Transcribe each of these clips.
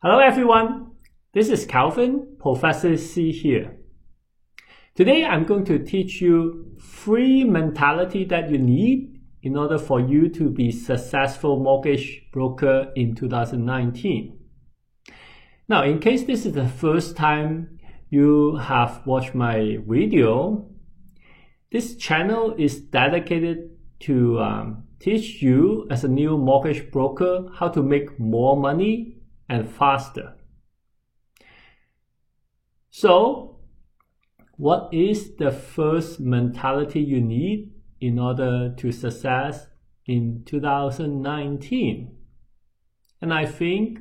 Hello everyone, this is Calvin, Professor C here. Today I'm going to teach you 3 mentality that you need in order for you to be successful mortgage broker in 2019. Now, in case this is the first time you have watched my video, this channel is dedicated to teach you as a new mortgage broker how to make more money and faster. So, what is the first mentality you need in order to success in 2019? And I think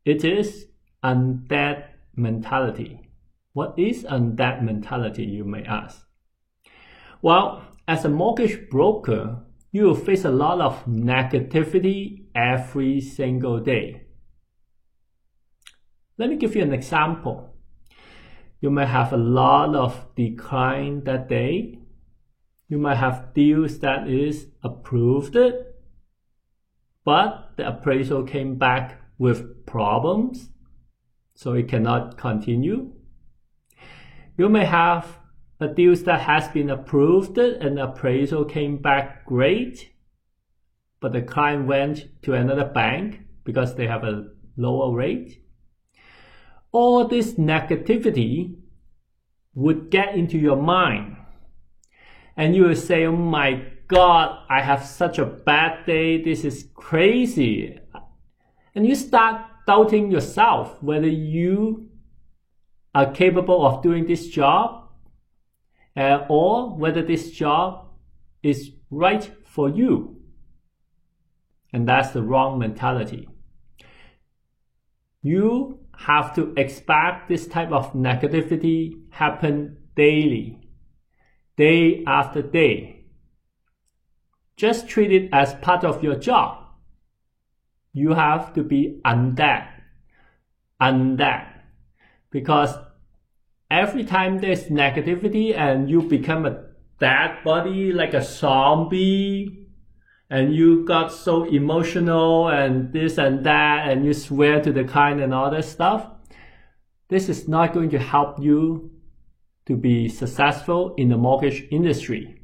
it is undead mentality. What is undead mentality, you may ask? Well, as a mortgage broker, you will face a lot of negativity every single day. Let me give you an example. You might have a lot of decline that day. You might have deals that is approved, but the appraisal came back with problems, so it cannot continue. You may have a deal that has been approved and the appraisal came back great, but the client went to another bank because they have a lower rate. All this negativity would get into your mind and you will say, oh my God, I have such a bad day, this is crazy. And you start doubting yourself whether you are capable of doing this job or whether this job is right for you. And that's the wrong mentality. You have to expect this type of negativity happen daily, day after day. Just treat it as part of your job. You have to be undead, because every time there's negativity and you become a dead body, like a zombie, and you got so emotional and this and that, and you swear to the client and all that stuff, this is not going to help you to be successful in the mortgage industry.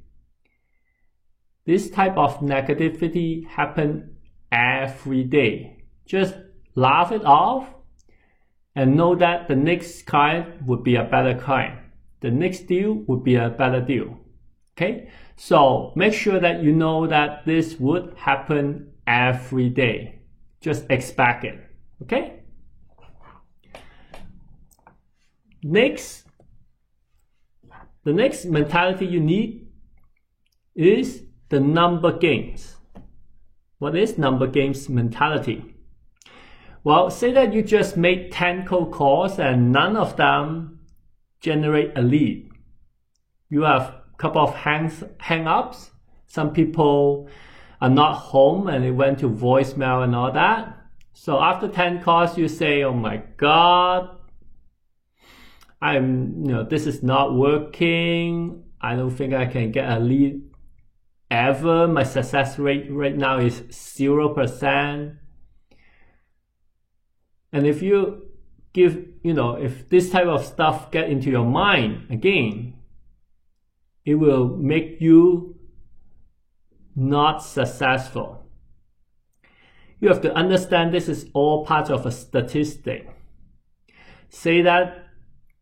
This type of negativity happens every day. Just laugh it off and know that the next client would be a better client. The next deal would be a better deal. Okay? So make sure that you know that this would happen every day. Just expect it. Okay? The next mentality you need is the number games. What is number games mentality? Well, say that you just made 10 cold calls and none of them generate a lead. You have a couple of hang-ups. Some people are not home and it went to voicemail and all that. So after 10 calls, you say, oh my God, this is not working. I don't think I can get a lead ever. My success rate right now is 0%. And if you if this type of stuff get into your mind again, it will make you not successful. You have to understand this is all part of a statistic. Say that,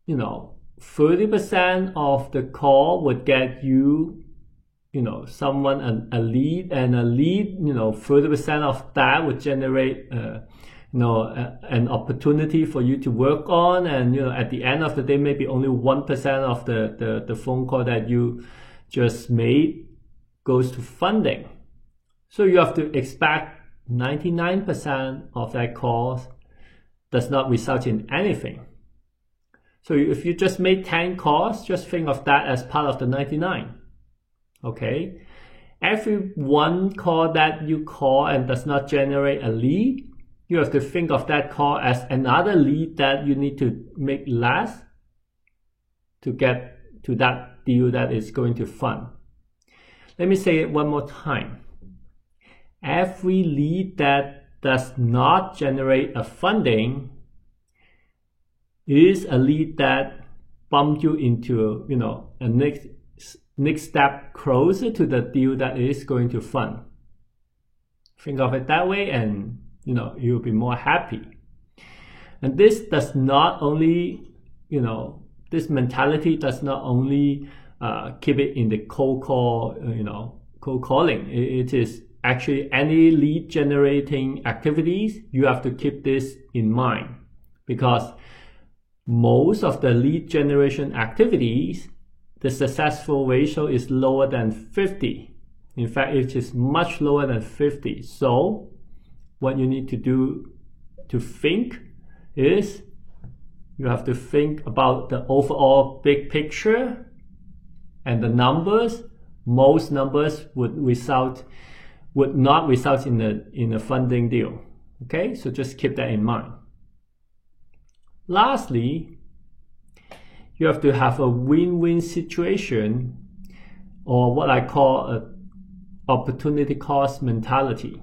30% of the call would get you, someone a lead, and a lead, 30% of that would generate an opportunity for you to work on, and at the end of the day, maybe only 1% of the phone call that you just made goes to funding. So you have to expect 99% of that calls does not result in anything. So if you just made 10 calls, just think of that as part of the 99. Okay? Every one call that you call and does not generate a lead, you have to think of that call as another lead that you need to make less to get to that deal that is going to fund. Let me say it one more time. Every lead that does not generate a funding is a lead that bumps you into, you know, a next step closer to the deal that is going to fund. Think of it that way, and you know, you'll be more happy. And this does not only, you know, this mentality does not only keep it in the cold call, cold calling. It is actually any lead generating activities. You have to keep this in mind, because most of the lead generation activities, the successful ratio is lower than 50. In fact, it is much lower than 50. So what you need to do to think is you have to think about the overall big picture and the numbers. Most numbers would not result in a funding deal. Okay, so just keep that in mind. Lastly, you have to have a win-win situation, or what I call a opportunity cost mentality.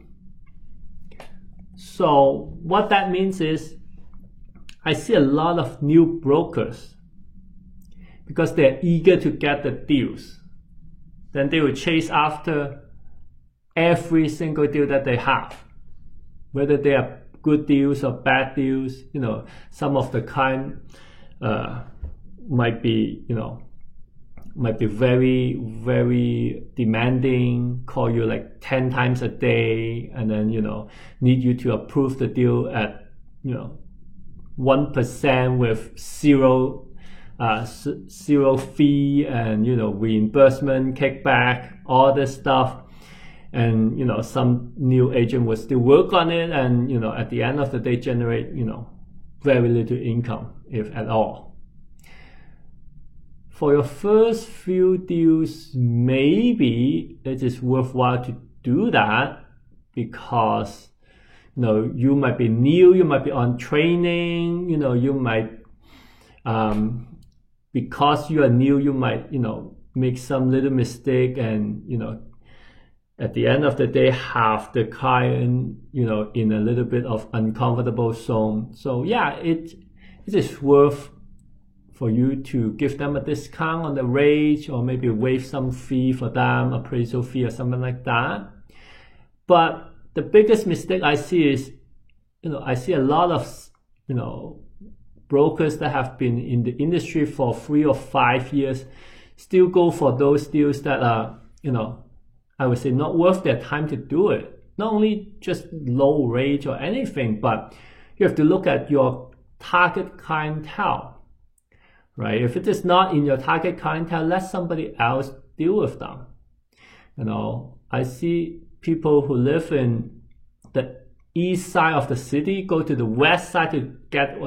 So what that means is, I see a lot of new brokers, because they're eager to get the deals. Then they will chase after every single deal that they have, whether they are good deals or bad deals. You know, some of the kind might be very, very demanding, call you like 10 times a day, and then, you know, need you to approve the deal at, 1% with zero fee, and, reimbursement, kickback, all this stuff. And, some new agent will still work on it, and, at the end of the day generate, very little income, if at all. For your first few deals, maybe it is worthwhile to do that, because you might be new, you might be on training, you might, because you are new, you might, make some little mistake, and, at the end of the day, have the client, in a little bit of uncomfortable zone. So yeah, it is worth for you to give them a discount on the rate, or maybe waive some fee for them, appraisal fee or something like that. But the biggest mistake I see is, I see a lot of, brokers that have been in the industry for 3 or 5 years still go for those deals that are, I would say not worth their time to do it. Not only just low rate or anything, but you have to look at your target clientele, right? If it is not in your target clientele, let somebody else deal with them. I see people who live in the east side of the city go to the west side to get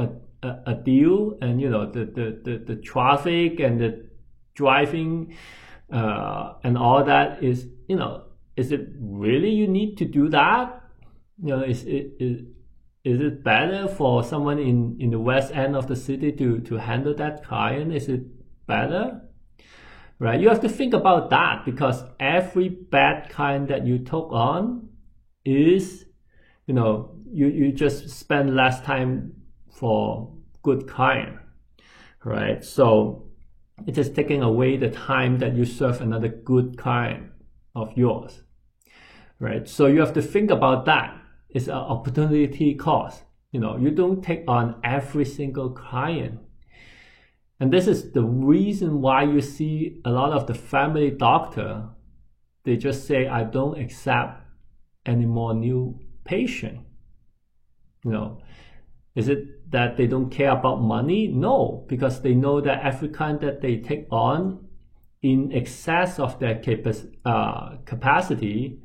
a deal, and the traffic and the driving and all that is, is it really you need to do that? Is it better for someone in the west end of the city to handle that client? Is it better? Right? You have to think about that, because every bad client that you took on is, you just spend less time for good client, right? So it is taking away the time that you serve another good client of yours, right? So you have to think about that. It's an opportunity cost. You don't take on every single client. And this is the reason why you see a lot of the family doctor, they just say, I don't accept any more new patient. Is it that they don't care about money? No, because they know that every client that they take on in excess of their capacity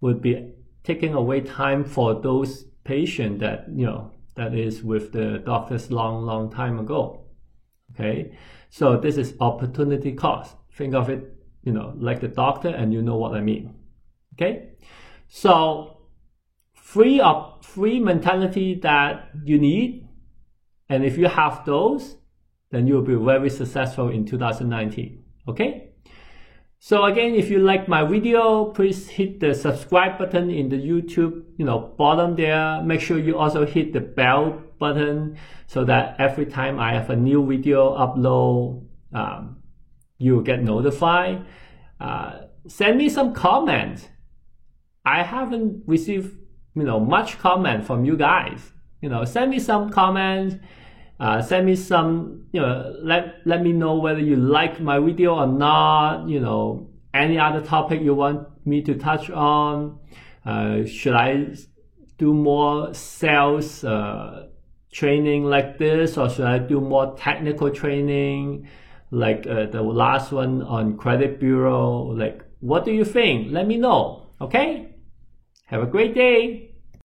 would be taking away time for those patients that, that is with the doctors long time ago. Okay, so this is opportunity cost. Think of it, like the doctor, and you know what I mean. Okay, so free mentality that you need, and if you have those, then you'll be very successful in 2019. Okay, So again, if you like my video, please hit the subscribe button in the YouTube, bottom there. Make sure you also hit the bell button so that every time I have a new video upload, you'll get notified. Send me some comments. I haven't received, much comment from you guys. Send me some comments. Send me some, let me know whether you like my video or not. Any other topic you want me to touch on. Should I do more sales training like this, or should I do more technical training like the last one on credit bureau? Like, what do you think? Let me know. Okay? Have a great day.